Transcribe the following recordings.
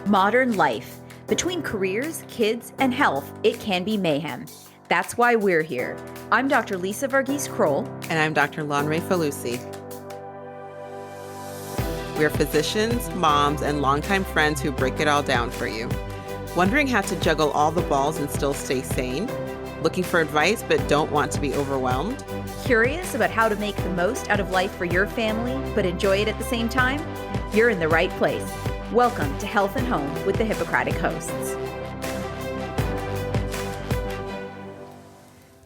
Modern life. Between careers, kids, and health, it can be mayhem. That's why we're here. I'm Dr. Lisa Varghese-Kroll. And I'm Dr. Lonray Falusi. We're physicians, moms, and longtime friends who break it all down for you. Wondering how to juggle all the balls and still stay sane? Looking for advice but don't want to be overwhelmed? Curious about how to make the most out of life for your family but enjoy it at the same time? You're in the right place. Welcome to Health and Home with the Hippocratic hosts.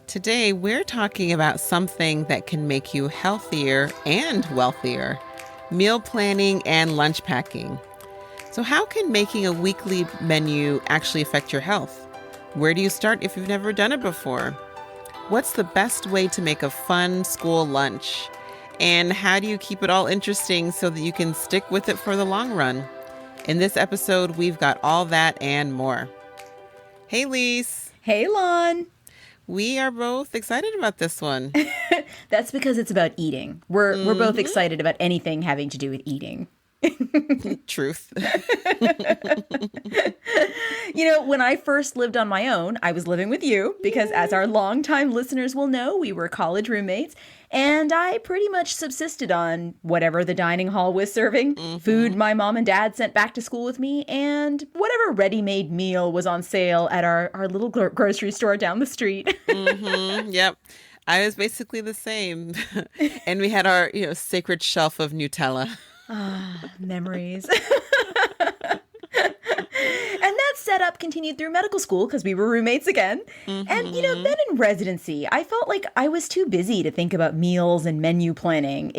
Today, we're talking about something that can make you healthier and wealthier: meal planning and lunch packing. So how can making a weekly menu actually affect your health? Where do you start if you've never done it before? What's the best way to make a fun school lunch? And how do you keep it all interesting so that you can stick with it for the long run? In this episode, we've got all that and more. Hey, Lise. Hey, Lon. We are both excited about this one. That's because it's about eating. We're both excited about anything having to do with eating. Truth. When I first lived on my own, I was living with you because, as our longtime listeners will know, we were college roommates, and I pretty much subsisted on whatever the dining hall was serving, food my mom and dad sent back to school with me, and whatever ready-made meal was on sale at our little grocery store down the street. Yep. I was basically the same. And we had our, sacred shelf of Nutella. Memories. And that setup continued through medical school because we were roommates again. And, then in residency, I felt like I was too busy to think about meals and menu planning.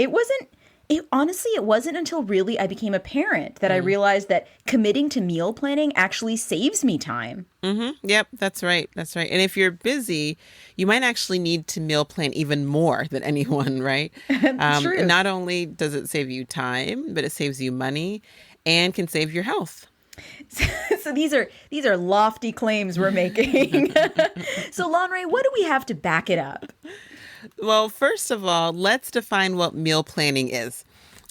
Honestly, it wasn't until really I became a parent that I realized that committing to meal planning actually saves me time. Yep, that's right. That's right. And if you're busy, you might actually need to meal plan even more than anyone, right? True. Not only does it save you time, but it saves you money and can save your health. So these are lofty claims we're making. So Lonray, what do we have to back it up? Well, first of all, let's define what meal planning is.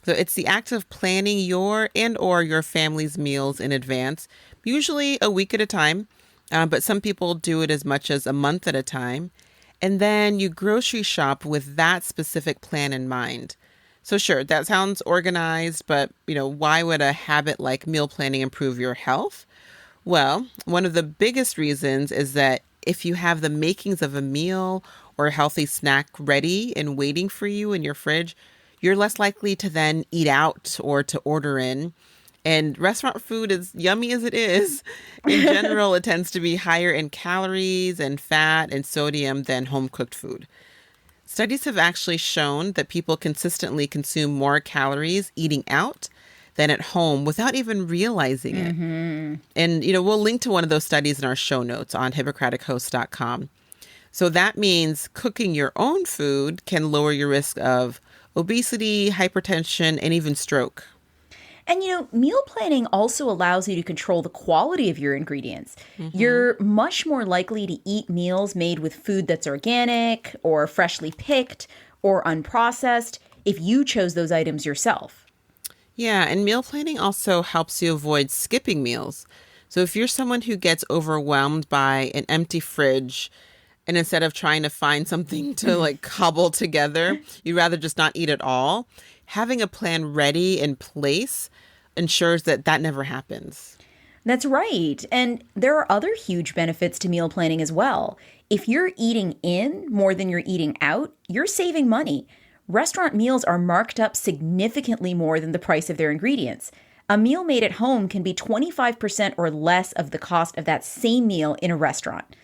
So it's the act of planning your and/or your family's meals in advance, usually a week at a time, but some people do it as much as a month at a time. And then you grocery shop with that specific plan in mind. So sure, that sounds organized, but why would a habit like meal planning improve your health? Well, one of the biggest reasons is that if you have the makings of a meal or a healthy snack ready and waiting for you in your fridge, you're less likely to then eat out or to order in. And restaurant food, as yummy as it is, in general, it tends to be higher in calories and fat and sodium than home-cooked food. Studies have actually shown that people consistently consume more calories eating out than at home without even realizing it. And, we'll link to one of those studies in our show notes on hippocratichost.com. So that means cooking your own food can lower your risk of obesity, hypertension, and even stroke. And, meal planning also allows you to control the quality of your ingredients. You're much more likely to eat meals made with food that's organic or freshly picked or unprocessed if you chose those items yourself. Yeah, and meal planning also helps you avoid skipping meals. So if you're someone who gets overwhelmed by an empty fridge, and instead of trying to find something to cobble together, you'd rather just not eat at all, having a plan ready in place ensures that never happens. That's right. And there are other huge benefits to meal planning as well. If you're eating in more than you're eating out, you're saving money. Restaurant meals are marked up significantly more than the price of their ingredients. A meal made at home can be 25% or less of the cost of that same meal in a restaurant.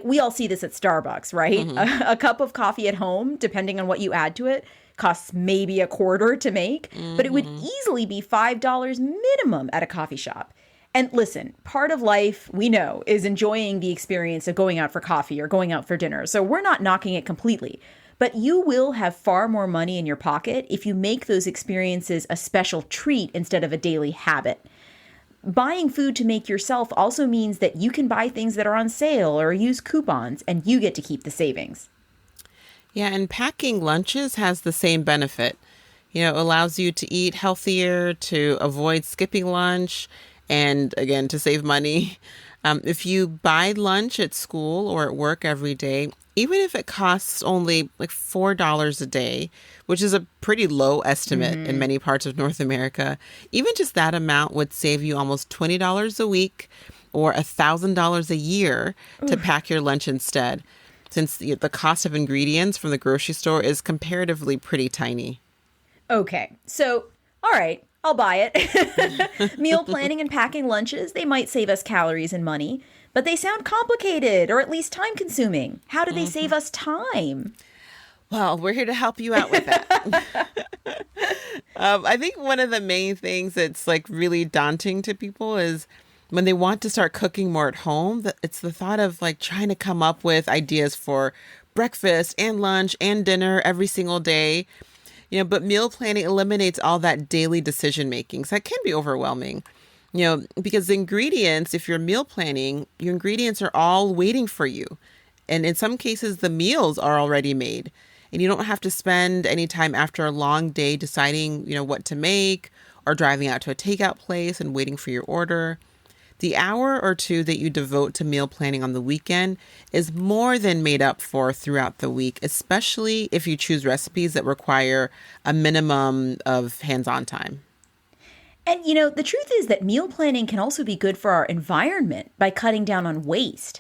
We all see this at Starbucks, right? A cup of coffee at home, depending on what you add to it, costs maybe a quarter to make, but it would easily be $5 minimum at a coffee shop. And listen, part of life, we know, is enjoying the experience of going out for coffee or going out for dinner. So we're not knocking it completely. But you will have far more money in your pocket if you make those experiences a special treat instead of a daily habit. Buying food to make yourself also means that you can buy things that are on sale or use coupons, and you get to keep the savings. Yeah, and packing lunches has the same benefit. It allows you to eat healthier, to avoid skipping lunch, And again, to save money, if you buy lunch at school or at work every day, even if it costs only like $4 a day, which is a pretty low estimate in Mm-hmm. many parts of North America, even just that amount would save you almost $20 a week or $1,000 a year to pack your lunch instead, since the cost of ingredients from the grocery store is comparatively pretty tiny. Okay, so, all right, I'll buy it. Meal planning and packing lunches, they might save us calories and money, but they sound complicated or at least time consuming. How do they save us time? Well, we're here to help you out with that. I think one of the main things that's like really daunting to people is when they want to start cooking more at home, it's the thought of like trying to come up with ideas for breakfast and lunch and dinner every single day. But meal planning eliminates all that daily decision making. So that can be overwhelming, because the ingredients, if you're meal planning, your ingredients are all waiting for you. And in some cases, the meals are already made. And you don't have to spend any time after a long day deciding, what to make or driving out to a takeout place and waiting for your order. The hour or two that you devote to meal planning on the weekend is more than made up for throughout the week, especially if you choose recipes that require a minimum of hands-on time. And the truth is that meal planning can also be good for our environment by cutting down on waste.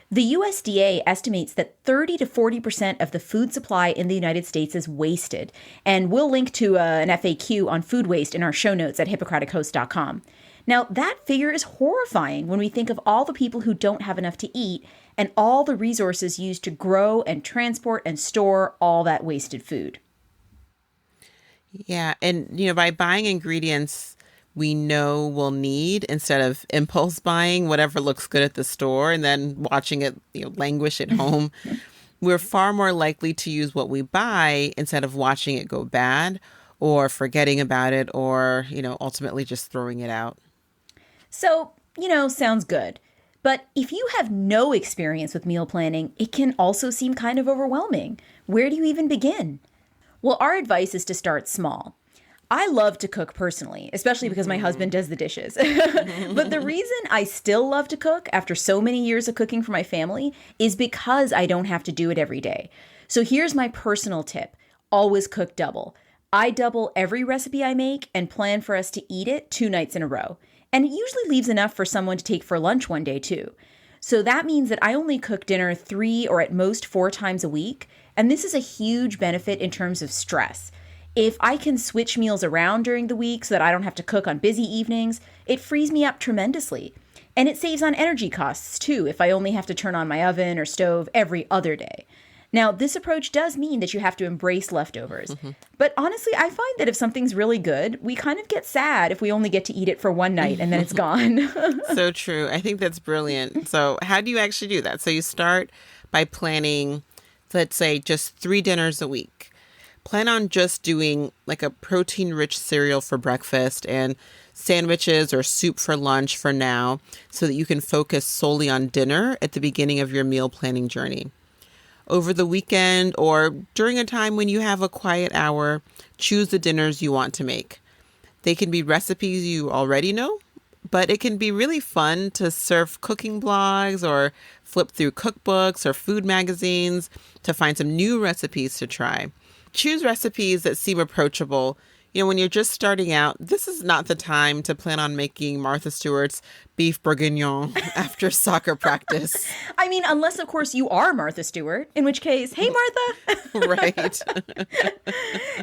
The USDA estimates that 30 to 40% of the food supply in the United States is wasted. And we'll link to an FAQ on food waste in our show notes at hippocratichost.com. Now, that figure is horrifying when we think of all the people who don't have enough to eat and all the resources used to grow and transport and store all that wasted food. Yeah, and by buying ingredients we know we'll need instead of impulse buying whatever looks good at the store and then watching it languish at home, we're far more likely to use what we buy instead of watching it go bad or forgetting about it or ultimately just throwing it out. So, sounds good. But if you have no experience with meal planning, it can also seem kind of overwhelming. Where do you even begin? Well, our advice is to start small. I love to cook personally, especially because my husband does the dishes. But the reason I still love to cook after so many years of cooking for my family is because I don't have to do it every day. So here's my personal tip. Always cook double. I double every recipe I make and plan for us to eat it 2 nights in a row. And it usually leaves enough for someone to take for lunch one day too. So that means that I only cook dinner 3 or at most 4 times a week. And this is a huge benefit in terms of stress. If I can switch meals around during the week so that I don't have to cook on busy evenings, it frees me up tremendously. And it saves on energy costs too if I only have to turn on my oven or stove every other day. Now, this approach does mean that you have to embrace leftovers. But honestly, I find that if something's really good, we kind of get sad if we only get to eat it for one night and then it's gone. So true. I think that's brilliant. So how do you actually do that? So you start by planning, let's say, just 3 dinners a week. Plan on just doing like a protein-rich cereal for breakfast and sandwiches or soup for lunch for now so that you can focus solely on dinner at the beginning of your meal planning journey. Over the weekend or during a time when you have a quiet hour, choose the dinners you want to make. They can be recipes you already know, but it can be really fun to surf cooking blogs or flip through cookbooks or food magazines to find some new recipes to try. Choose recipes that seem approachable. When you're just starting out, this is not the time to plan on making Martha Stewart's beef bourguignon after soccer practice. I mean, unless, of course, you are Martha Stewart, in which case, hey, Martha. Right.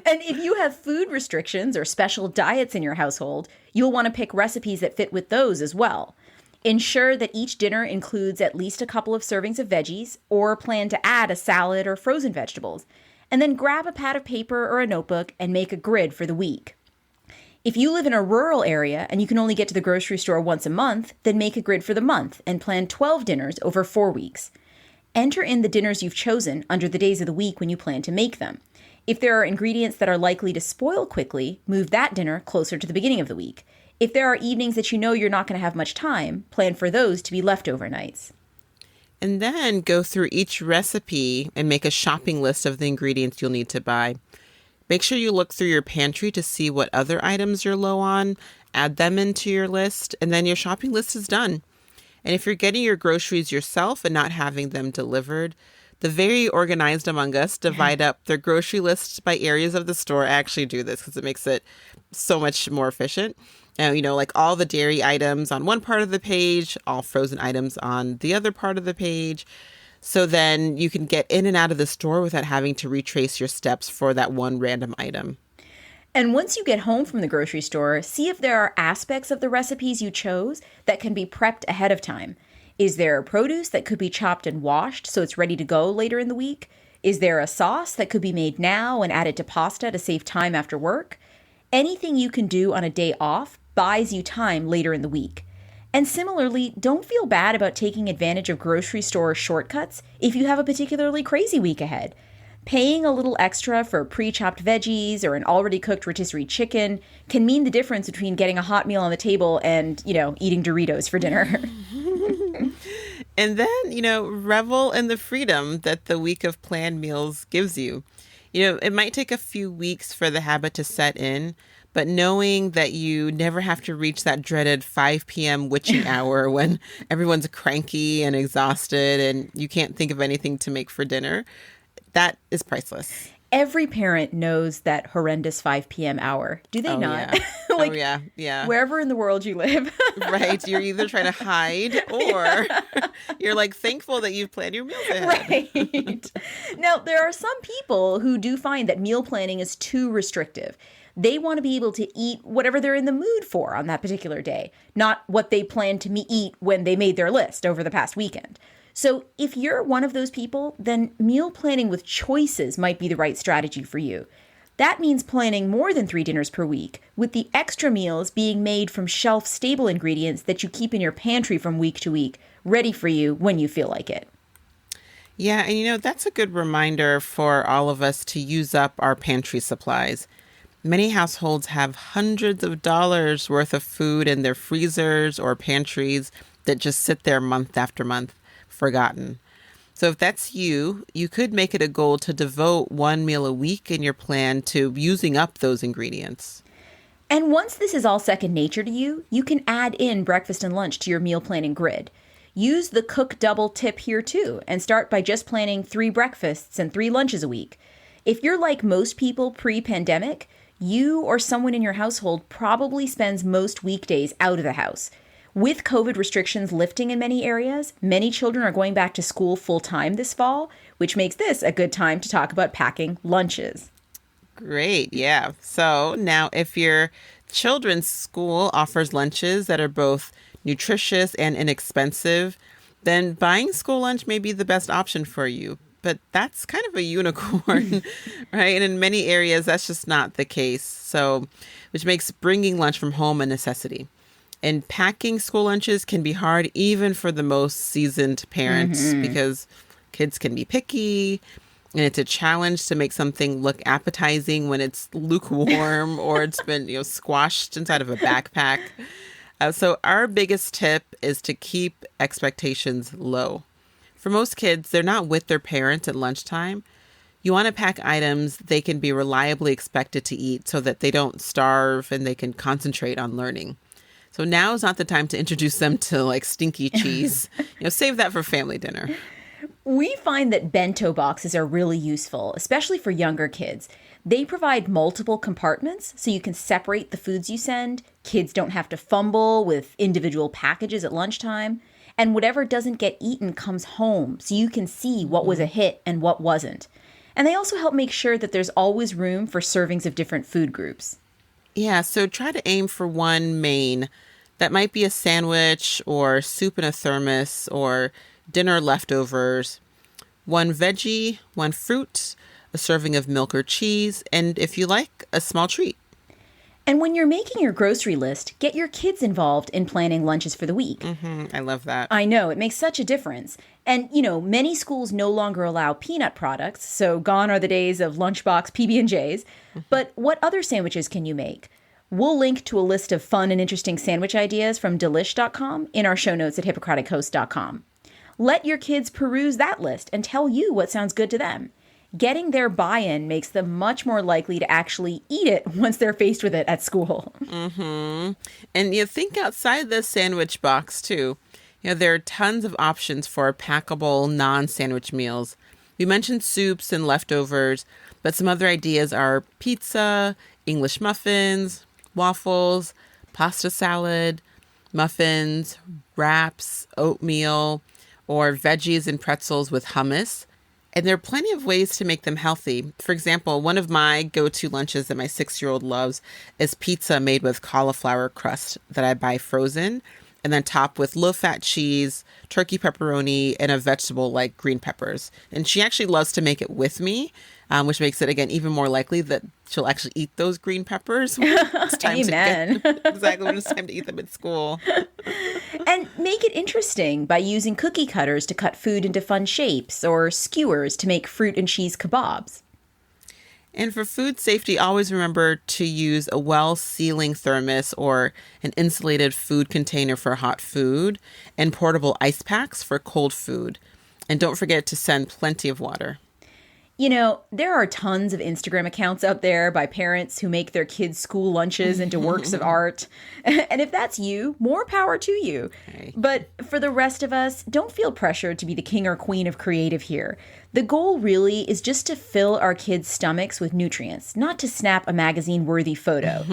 And if you have food restrictions or special diets in your household, you'll want to pick recipes that fit with those as well. Ensure that each dinner includes at least a couple of servings of veggies or plan to add a salad or frozen vegetables. And then grab a pad of paper or a notebook and make a grid for the week. If you live in a rural area and you can only get to the grocery store once a month, then make a grid for the month and plan 12 dinners over 4 weeks. Enter in the dinners you've chosen under the days of the week when you plan to make them. If there are ingredients that are likely to spoil quickly, move that dinner closer to the beginning of the week. If there are evenings that you know you're not going to have much time, plan for those to be leftover nights. And then go through each recipe and make a shopping list of the ingredients you'll need to buy. Make sure you look through your pantry to see what other items you're low on add them into your list, and then your shopping list is done. And if you're getting your groceries yourself and not having them delivered, the very organized among us divide up their grocery lists by areas of the store. I actually do this because it makes it so much more efficient. Like all the dairy items on one part of the page, all frozen items on the other part of the page. So then you can get in and out of the store without having to retrace your steps for that one random item. And once you get home from the grocery store, see if there are aspects of the recipes you chose that can be prepped ahead of time. Is there produce that could be chopped and washed so it's ready to go later in the week? Is there a sauce that could be made now and added to pasta to save time after work? Anything you can do on a day off buys you time later in the week. And similarly, don't feel bad about taking advantage of grocery store shortcuts if you have a particularly crazy week ahead. Paying a little extra for pre-chopped veggies or an already cooked rotisserie chicken can mean the difference between getting a hot meal on the table and, eating Doritos for dinner. And then, revel in the freedom that the week of planned meals gives you. It might take a few weeks for the habit to set in, but knowing that you never have to reach that dreaded 5 p.m. witching hour when everyone's cranky and exhausted and you can't think of anything to make for dinner, that is priceless. Every parent knows that horrendous 5 p.m. hour. Do they not? Yeah. Yeah. Wherever in the world you live. Right. You're either trying to hide or you're thankful that you've planned your meals ahead. Right. Now, there are some people who do find that meal planning is too restrictive. They want to be able to eat whatever they're in the mood for on that particular day, not what they planned to eat when they made their list over the past weekend. So if you're one of those people, then meal planning with choices might be the right strategy for you. That means planning more than 3 dinners per week, with the extra meals being made from shelf-stable ingredients that you keep in your pantry from week to week, ready for you when you feel like it. Yeah, and that's a good reminder for all of us to use up our pantry supplies. Many households have hundreds of dollars worth of food in their freezers or pantries that just sit there month after month, forgotten. So if that's you, you could make it a goal to devote 1 meal a week in your plan to using up those ingredients. And once this is all second nature to you, you can add in breakfast and lunch to your meal planning grid. Use the cook double tip here too, and start by just planning 3 breakfasts and 3 lunches a week. If you're like most people pre-pandemic, you or someone in your household probably spends most weekdays out of the house. With COVID restrictions lifting in many areas, many children are going back to school full-time this fall, which makes this a good time to talk about packing lunches. Great, yeah. So now if your children's school offers lunches that are both nutritious and inexpensive, then buying school lunch may be the best option for you. But that's kind of a unicorn, right? And in many areas, that's just not the case. So, which makes bringing lunch from home a necessity. And packing school lunches can be hard even for the most seasoned parents because kids can be picky and it's a challenge to make something look appetizing when it's lukewarm or it's been squashed inside of a backpack. So our biggest tip is to keep expectations low. For most kids, they're not with their parents at lunchtime. You want to pack items they can be reliably expected to eat so that they don't starve and they can concentrate on learning. So now is not the time to introduce them to stinky cheese. Save that for family dinner. We find that bento boxes are really useful, especially for younger kids. They provide multiple compartments so you can separate the foods you send. Kids don't have to fumble with individual packages at lunchtime. And whatever doesn't get eaten comes home so you can see what was a hit and what wasn't. And they also help make sure that there's always room for servings of different food groups. Yeah, so try to aim for one main. That might be a sandwich or soup in a thermos or dinner leftovers. 1 veggie, 1 fruit, a serving of milk or cheese, and if you like, a small treat. And when you're making your grocery list, get your kids involved in planning lunches for the week. I love that. I know, it makes such a difference. And, many schools no longer allow peanut products, so gone are the days of lunchbox PB&Js. But what other sandwiches can you make? We'll link to a list of fun and interesting sandwich ideas from delish.com in our show notes at hippocratichost.com. Let your kids peruse that list and tell you what sounds good to them. Getting their buy-in makes them much more likely to actually eat it once they're faced with it at school. And you think outside the sandwich box too. There are tons of options for packable non-sandwich meals. We mentioned soups and leftovers, but some other ideas are pizza, English muffins, waffles, pasta salad, muffins, wraps, oatmeal, or veggies and pretzels with hummus. And there are plenty of ways to make them healthy. For example, one of my go-to lunches that my 6-year-old loves is pizza made with cauliflower crust that I buy frozen and then top with low-fat cheese, turkey pepperoni, and a vegetable like green peppers. And she actually loves to make it with me, which makes it, again, even more likely that she'll actually eat those green peppers when it's time Amen. to get exactly when it's time to eat them at school. And make it interesting by using cookie cutters to cut food into fun shapes or skewers to make fruit and cheese kebabs. And for food safety, always remember to use a well-sealing thermos or an insulated food container for hot food and portable ice packs for cold food. And don't forget to send plenty of water. There are tons of Instagram accounts out there by parents who make their kids' school lunches into works of art. And if that's you, more power to you. Okay. But for the rest of us, don't feel pressured to be the king or queen of creative here. The goal really is just to fill our kids' stomachs with nutrients, not to snap a magazine-worthy photo.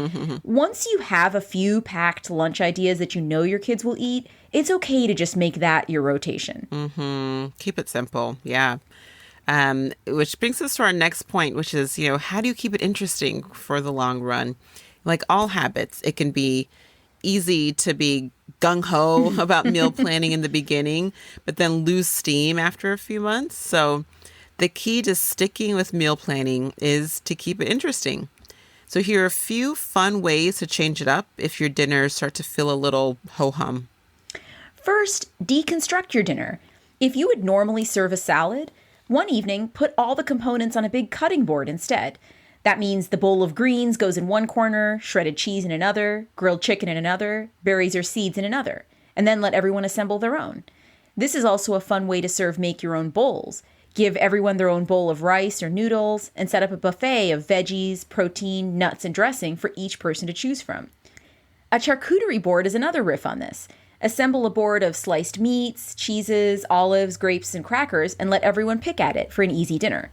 Once you have a few packed lunch ideas that you know your kids will eat, it's okay to just make that your rotation. Keep it simple. Yeah. Which brings us to our next point, which is, how do you keep it interesting for the long run? Like all habits, it can be easy to be gung-ho about meal planning in the beginning, but then lose steam after a few months. So the key to sticking with meal planning is to keep it interesting. So here are a few fun ways to change it up if your dinners start to feel a little ho-hum. First, deconstruct your dinner. If you would normally serve a salad, one evening, put all the components on a big cutting board instead. That means the bowl of greens goes in one corner, shredded cheese in another, grilled chicken in another, berries or seeds in another, and then let everyone assemble their own. This is also a fun way to serve make-your-own bowls. Give everyone their own bowl of rice or noodles, and set up a buffet of veggies, protein, nuts, and dressing for each person to choose from. A charcuterie board is another riff on this. Assemble a board of sliced meats, cheeses, olives, grapes, and crackers, and let everyone pick at it for an easy dinner.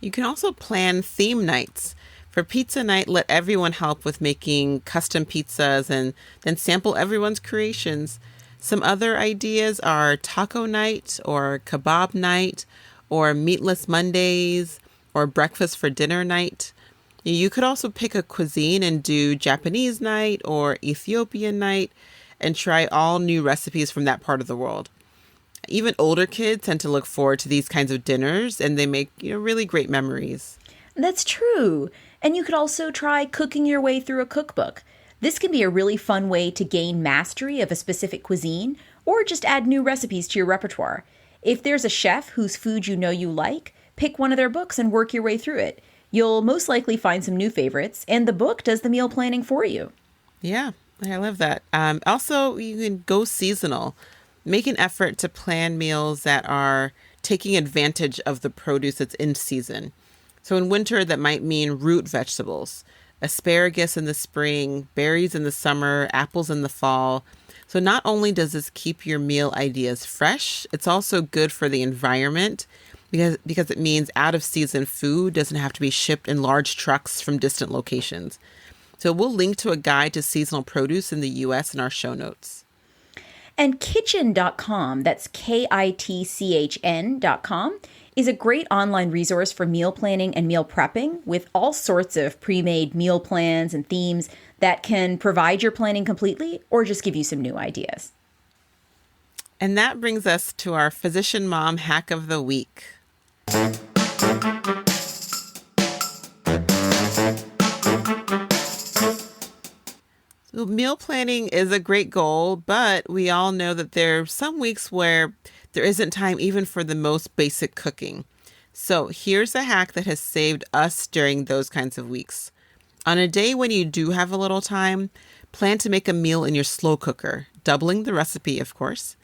You can also plan theme nights. For pizza night, let everyone help with making custom pizzas and then sample everyone's creations. Some other ideas are taco night or kebab night or meatless Mondays or breakfast for dinner night. You could also pick a cuisine and do Japanese night or Ethiopian night and try all new recipes from that part of the world. Even older kids tend to look forward to these kinds of dinners, and they make really great memories. That's true. And you could also try cooking your way through a cookbook. This can be a really fun way to gain mastery of a specific cuisine or just add new recipes to your repertoire. If there's a chef whose food you like, pick one of their books and work your way through it. You'll most likely find some new favorites, and the book does the meal planning for you. Yeah, I love that. Also, you can go seasonal. Make an effort to plan meals that are taking advantage of the produce that's in season. So in winter, that might mean root vegetables, asparagus in the spring, berries in the summer, apples in the fall. So not only does this keep your meal ideas fresh, it's also good for the environment because it means out-of-season food doesn't have to be shipped in large trucks from distant locations. So we'll link to a guide to seasonal produce in the U.S. in our show notes. And kitchen.com, that's kitchn.com, is a great online resource for meal planning and meal prepping with all sorts of pre-made meal plans and themes that can provide your planning completely or just give you some new ideas. And that brings us to our Physician Mom Hack of the Week. So meal planning is a great goal, but we all know that there are some weeks where there isn't time even for the most basic cooking. So here's a hack that has saved us during those kinds of weeks. On a day when you do have a little time, plan to make a meal in your slow cooker, doubling the recipe, of course.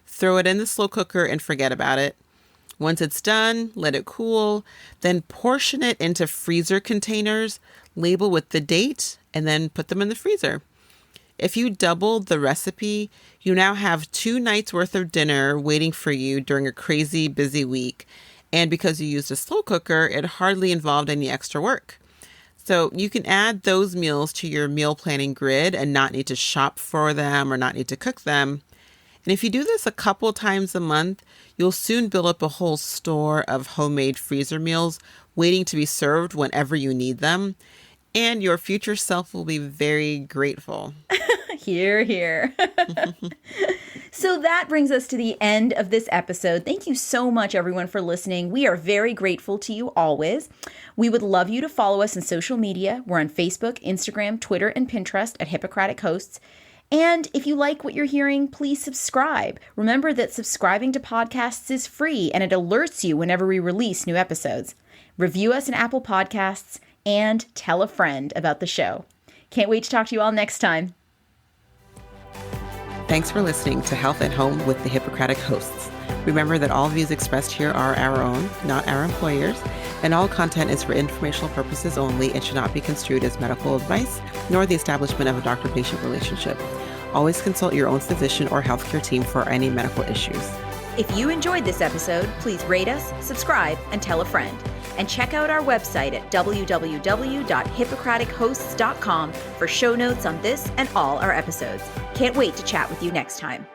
Throw it in the slow cooker and forget about it. Once it's done, let it cool, then portion it into freezer containers, label with the date, and then put them in the freezer. If you doubled the recipe, you now have 2 nights worth of dinner waiting for you during a crazy busy week. And because you used a slow cooker, it hardly involved any extra work. So you can add those meals to your meal planning grid and not need to shop for them or not need to cook them. And if you do this a couple times a month, you'll soon build up a whole store of homemade freezer meals waiting to be served whenever you need them. And your future self will be very grateful. Hear, hear. So that brings us to the end of this episode. Thank you so much, everyone, for listening. We are very grateful to you always. We would love you to follow us on social media. We're on Facebook, Instagram, Twitter, and Pinterest at Hippocratic Hosts. And if you like what you're hearing, please subscribe. Remember that subscribing to podcasts is free and it alerts you whenever we release new episodes. Review us in Apple Podcasts and tell a friend about the show. Can't wait to talk to you all next time. Thanks for listening to Health at Home with the Hippocratic Hosts. Remember that all views expressed here are our own, not our employers, and all content is for informational purposes only and should not be construed as medical advice, nor the establishment of a doctor-patient relationship. Always consult your own physician or healthcare team for any medical issues. If you enjoyed this episode, please rate us, subscribe, and tell a friend. And check out our website at www.hippocratichosts.com for show notes on this and all our episodes. Can't wait to chat with you next time.